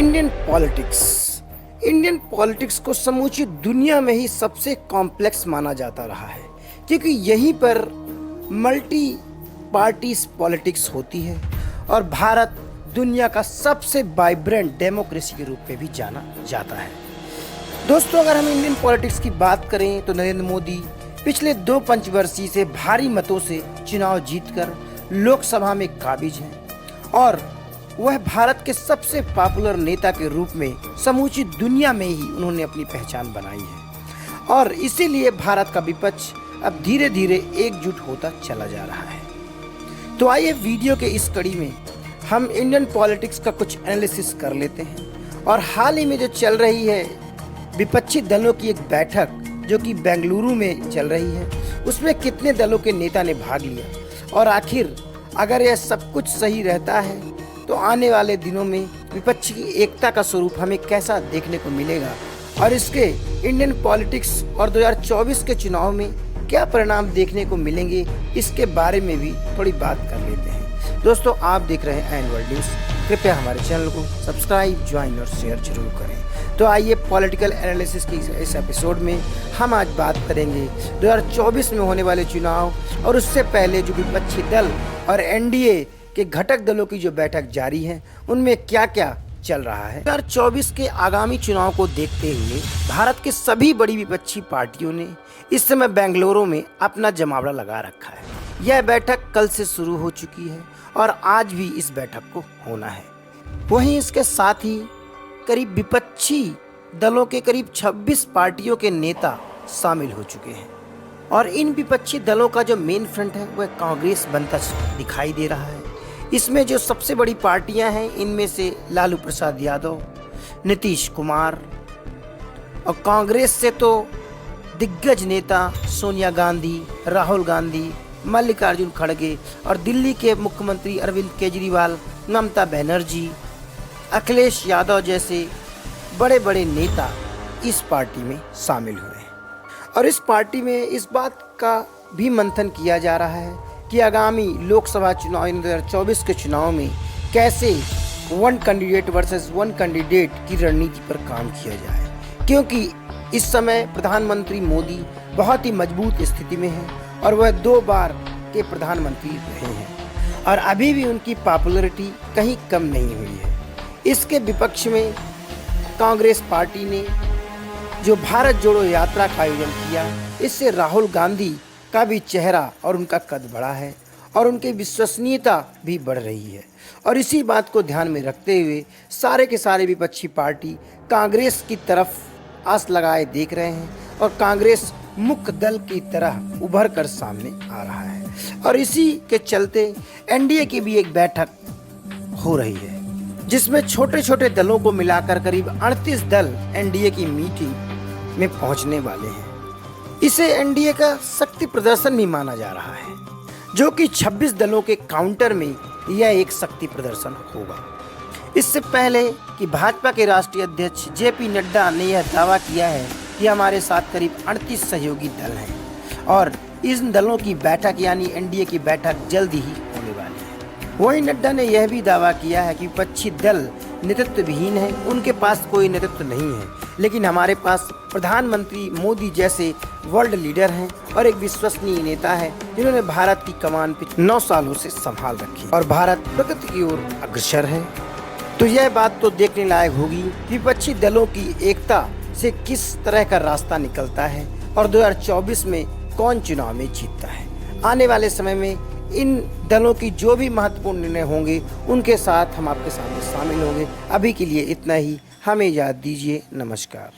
Indian politics को समूची दुनिया में ही सबसे कॉम्प्लेक्स माना जाता रहा है, क्योंकि यहीं पर मल्टी पार्टीज पॉलिटिक्स होती है और भारत दुनिया का सबसे वाइब्रेंट डेमोक्रेसी के रूप में भी जाना जाता है। दोस्तों, अगर हम इंडियन पॉलिटिक्स की बात करें तो नरेंद्र मोदी पिछले 2 पंचवर्षीय से भारी मतों से चुनाव जीतकर लोकसभा में काबिज हैं और वह भारत के सबसे पॉपुलर नेता के रूप में समूची दुनिया में ही उन्होंने अपनी पहचान बनाई है और इसीलिए भारत का विपक्ष अब धीरे धीरे एकजुट होता चला जा रहा है। तो आइए वीडियो के इस कड़ी में हम इंडियन पॉलिटिक्स का कुछ एनालिसिस कर लेते हैं और हाल ही में जो चल रही है विपक्षी दलों की एक बैठक जो कि बेंगलुरु में चल रही है, उसमें कितने दलों के नेता ने भाग लिया और आखिर अगर यह सब कुछ सही रहता है तो आने वाले दिनों में विपक्ष की एकता का स्वरूप हमें कैसा देखने को मिलेगा और इसके इंडियन पॉलिटिक्स और 2024 के चुनाव में क्या परिणाम देखने को मिलेंगे, इसके बारे में भी थोड़ी बात कर लेते हैं। दोस्तों, आप देख रहे हैं एंड वर्ल्ड न्यूज़। कृपया हमारे चैनल को सब्सक्राइब, ज्वाइन और शेयर जरूर करें। तो आइए पॉलिटिकल एनालिसिस की इस एपिसोड में हम आज बात करेंगे 2024 में होने वाले चुनाव और उससे पहले जो विपक्षी दल और एनडीए के घटक दलों की जो बैठक जारी है उनमें क्या क्या चल रहा है। 2024 के आगामी चुनाव को देखते हुए भारत के सभी बड़ी विपक्षी पार्टियों ने इस समय बेंगलुरु में अपना जमावड़ा लगा रखा है। यह बैठक कल से शुरू हो चुकी है और आज भी इस बैठक को होना है। वहीं इसके साथ ही करीब विपक्षी दलों के करीब 26 पार्टियों के नेता शामिल हो चुके हैं और इन विपक्षी दलों का जो मेन फ्रंट है वह कांग्रेस बनता दिखाई दे रहा है। इसमें जो सबसे बड़ी पार्टियां हैं इनमें से लालू प्रसाद यादव, नीतीश कुमार और कांग्रेस से तो दिग्गज नेता सोनिया गांधी, राहुल गांधी, मल्लिकार्जुन खड़गे और दिल्ली के मुख्यमंत्री अरविंद केजरीवाल, ममता बनर्जी, अखिलेश यादव जैसे बड़े बड़े नेता इस पार्टी में शामिल हुए हैं और इस पार्टी में इस बात का भी मंथन किया जा रहा है कि आगामी लोकसभा चुनाव 2024 के चुनाव में कैसे one candidate versus one candidate की रणनीति पर काम किया जाए, क्योंकि इस समय प्रधानमंत्री मोदी बहुत ही मजबूत स्थिति में हैं और वह 2 बार के प्रधानमंत्री रहे हैं और अभी भी उनकी पॉपुलैरिटी कहीं कम नहीं हुई है। इसके विपक्ष में कांग्रेस पार्टी ने जो भारत जोड़ो यात्रा का आयोजन किया, इससे राहुल गांधी का भी चेहरा और उनका कद बढ़ा है और उनकी विश्वसनीयता भी बढ़ रही है और इसी बात को ध्यान में रखते हुए सारे के सारे विपक्षी पार्टी कांग्रेस की तरफ आस लगाए देख रहे हैं और कांग्रेस मुख्य दल की तरह उभर कर सामने आ रहा है और इसी के चलते एनडीए की भी एक बैठक हो रही है जिसमें छोटे छोटे दलों को मिलाकर करीब 38 दल एनडीए की मीटिंग में पहुंचने वाले हैं। इसे एनडीए का शक्ति प्रदर्शन भी माना जा रहा है, जो कि 26 दलों के काउंटर में यह एक शक्ति प्रदर्शन होगा। इससे पहले कि भाजपा के राष्ट्रीय अध्यक्ष जेपी नड्डा ने यह दावा किया है कि हमारे साथ करीब 38 सहयोगी दल हैं और इन दलों की बैठक यानी एनडीए की बैठक जल्द ही होने वाली है। वहीं नड्डा ने यह भी दावा किया है कि विपक्षी दल नेतृत्व विहीन है, उनके पास कोई नेतृत्व नहीं है, लेकिन हमारे पास प्रधानमंत्री मोदी जैसे वर्ल्ड लीडर हैं और एक विश्वसनीय नेता है जिन्होंने भारत की कमान 9 सालों से संभाल रखी और भारत प्रगति की ओर अग्रसर है। तो यह बात तो देखने लायक होगी विपक्षी दलों की एकता से किस तरह का रास्ता निकलता है और 2024 में कौन चुनाव में जीतता है। आने वाले समय में इन दलों की जो भी महत्वपूर्ण निर्णय होंगे उनके साथ हम आपके सामने शामिल होंगे। अभी के लिए इतना ही, हमें इजाज़त दीजिए। नमस्कार।